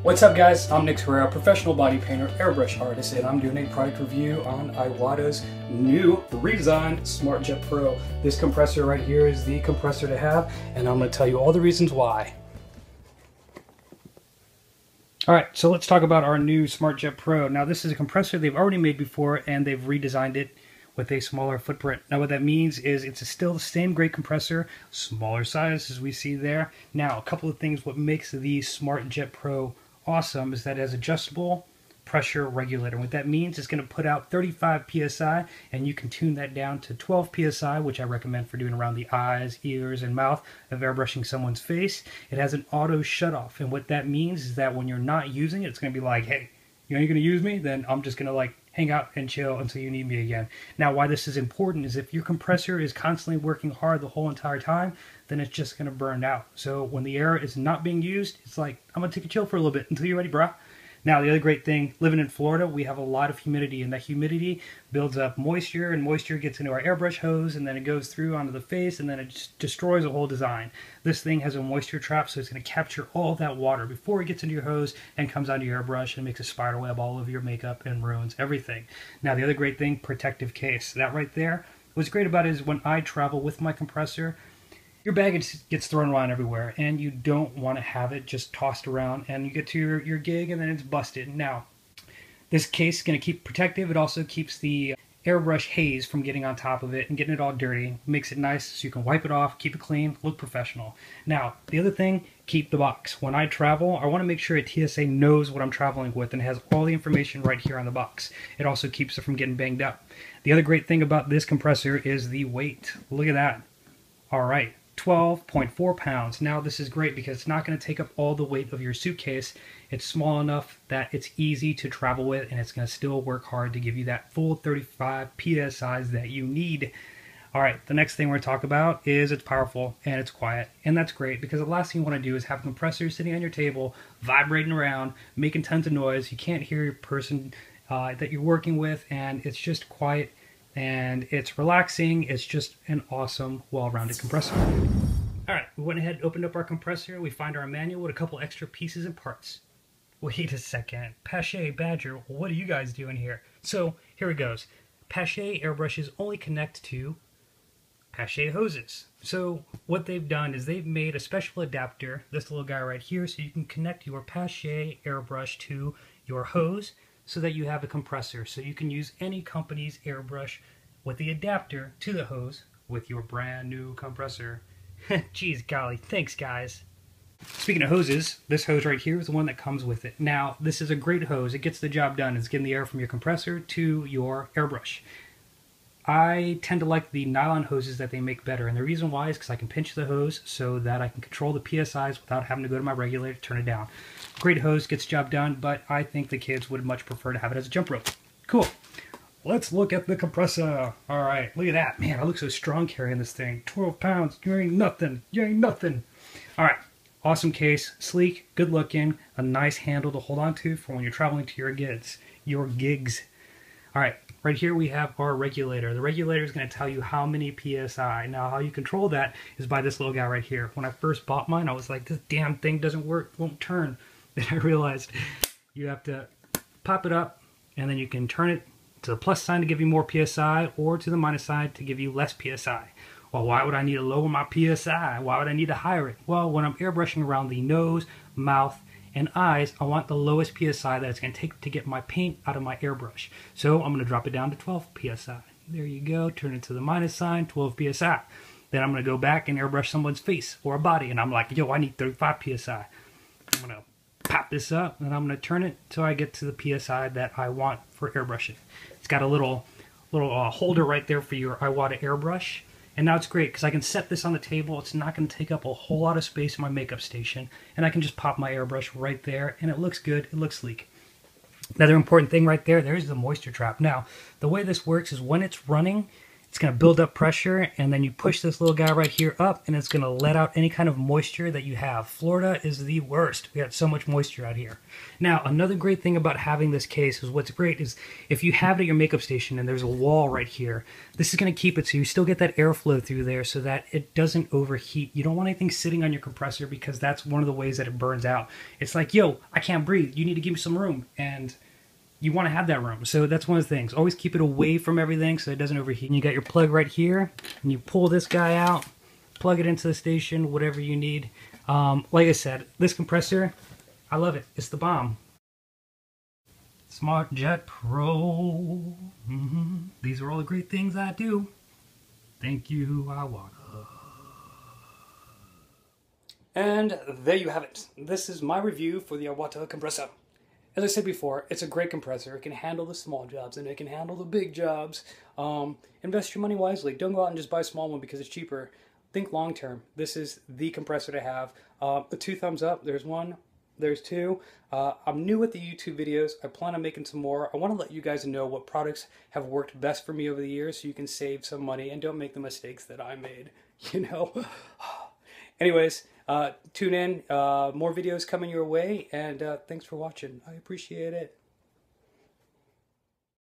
What's up guys, I'm Nick Herrera, professional body painter, airbrush artist, and I'm doing a product review on Iwata's new redesigned Smart Jet Pro. This compressor right here is the compressor to have, and I'm going to tell you all the reasons why. Alright, so let's talk about our new Smart Jet Pro. Now this is a compressor they've already made before, and they've redesigned it with a smaller footprint. Now what that means is it's still the same great compressor, smaller size as we see there. Now a couple of things what makes the Smart Jet Pro awesome is that it has adjustable pressure regulator. What that means is going to put out 35 psi, and you can tune that down to 12 psi, which I recommend for doing around the eyes, ears, and mouth of airbrushing someone's face. It has an auto shutoff, and what that means is that when you're not using it, it's going to be like, hey, you ain't going to use me? Then I'm just going to like hang out and chill until you need me again. Now why this is important is if your compressor is constantly working hard the whole entire time, then it's just going to burn out. So when the air is not being used, it's like, I'm going to take a chill for a little bit until you're ready, brah. Now the other great thing, living in Florida, we have a lot of humidity, and that humidity builds up moisture, and moisture gets into our airbrush hose, and then it goes through onto the face, and then it just destroys the whole design. This thing has a moisture trap, so it's going to capture all of that water before it gets into your hose and comes onto your airbrush and makes a spider web all over your makeup and ruins everything. Now the other great thing, protective case. That right there, what's great about it is when I travel with my compressor, your bag gets thrown around everywhere, and you don't want to have it just tossed around, and you get to your gig and then it's busted. Now, this case is going to keep protective. It also keeps the airbrush haze from getting on top of it and getting it all dirty. Makes it nice so you can wipe it off, keep it clean, look professional. Now, the other thing, keep the box. When I travel, I want to make sure a TSA knows what I'm traveling with and has all the information right here on the box. It also keeps it from getting banged up. The other great thing about this compressor is the weight. Look at that. All right. 12.4 pounds. Now this is great because it's not going to take up all the weight of your suitcase. It's small enough that it's easy to travel with, and it's going to still work hard to give you that full 35 psi that you need. Alright, the next thing we're going to talk about is it's powerful and it's quiet, and that's great because the last thing you want to do is have a compressor sitting on your table vibrating around, making tons of noise. You can't hear your person that you're working with, and it's just quiet and it's relaxing. It's just an awesome, well-rounded compressor. Alright, we went ahead and opened up our compressor. We find our manual with a couple extra pieces and parts. Wait a second. Pache, Badger, what are you guys doing here? So, here it goes. Pache airbrushes only connect to Pache hoses. So, what they've done is they've made a special adapter, this little guy right here, so you can connect your Pache airbrush to your hose, so that you have a compressor, so you can use any company's airbrush with the adapter to the hose with your brand new compressor. Jeez golly, thanks guys. Speaking of hoses, this hose right here is the one that comes with it. Now, this is a great hose. It gets the job done. It's getting the air from your compressor to your airbrush. I tend to like the nylon hoses that they make better, and the reason why is because I can pinch the hose so that I can control the PSIs without having to go to my regulator to turn it down. Great hose, gets the job done, but I think the kids would much prefer to have it as a jump rope. Cool. Let's look at the compressor. Alright, look at that. Man, I look so strong carrying this thing. 12 pounds, you ain't nothing. You ain't nothing. Alright, awesome case, sleek, good looking, a nice handle to hold on to for when you're traveling to your gigs. Alright, right here we have our regulator. The regulator is going to tell you how many PSI. Now, how you control that is by this little guy right here. When I first bought mine, I was like, this damn thing doesn't work, won't turn. Then I realized you have to pop it up, and then you can turn it to the plus sign to give you more PSI, or to the minus side to give you less PSI. Well, why would I need to lower my PSI? Why would I need to higher it? Well, when I'm airbrushing around the nose, mouth, and eyes, I want the lowest PSI that it's going to take to get my paint out of my airbrush. So I'm going to drop it down to 12 PSI. There you go. Turn it to the minus sign, 12 PSI. Then I'm going to go back and airbrush someone's face or a body, and I'm like, yo, I need 35 PSI. I'm going to pop this up, and I'm going to turn it until I get to the PSI that I want for airbrushing. It's got a little holder right there for your Iwata airbrush. And now it's great because I can set this on the table. It's not going to take up a whole lot of space in my makeup station. And I can just pop my airbrush right there, and it looks good. It looks sleek. Another important thing right there, there's the moisture trap. Now, the way this works is when it's running, It's going to build up pressure, and then you push this little guy right here up, and it's going to let out any kind of moisture that you have. Florida is the worst. We got so much moisture out here. Now, another great thing about having this case is what's great is if you have it at your makeup station and there's a wall right here, this is going to keep it so you still get that airflow through there so that it doesn't overheat. You don't want anything sitting on your compressor because that's one of the ways that it burns out. It's like, yo, I can't breathe. You need to give me some room. And you want to have that room. So that's one of the things. Always keep it away from everything so it doesn't overheat. And you got your plug right here, and you pull this guy out, plug it into the station, whatever you need. Like I said, this compressor, I love it. It's the bomb. Smart Jet Pro. These are all the great things I do. Thank you, Iwata. And there you have it. This is my review for the Iwata compressor. As I said before, it's a great compressor. It can handle the small jobs and it can handle the big jobs. Invest your money wisely. Don't go out and just buy a small one because it's cheaper. Think long term. This is the compressor to have. 2 thumbs up. There's 1. There's 2. I'm new with the YouTube videos. I plan on making some more. I want to let you guys know what products have worked best for me over the years so you can save some money and don't make the mistakes that I made. You know? Anyways, tune in. More videos coming your way, and thanks for watching. I appreciate it.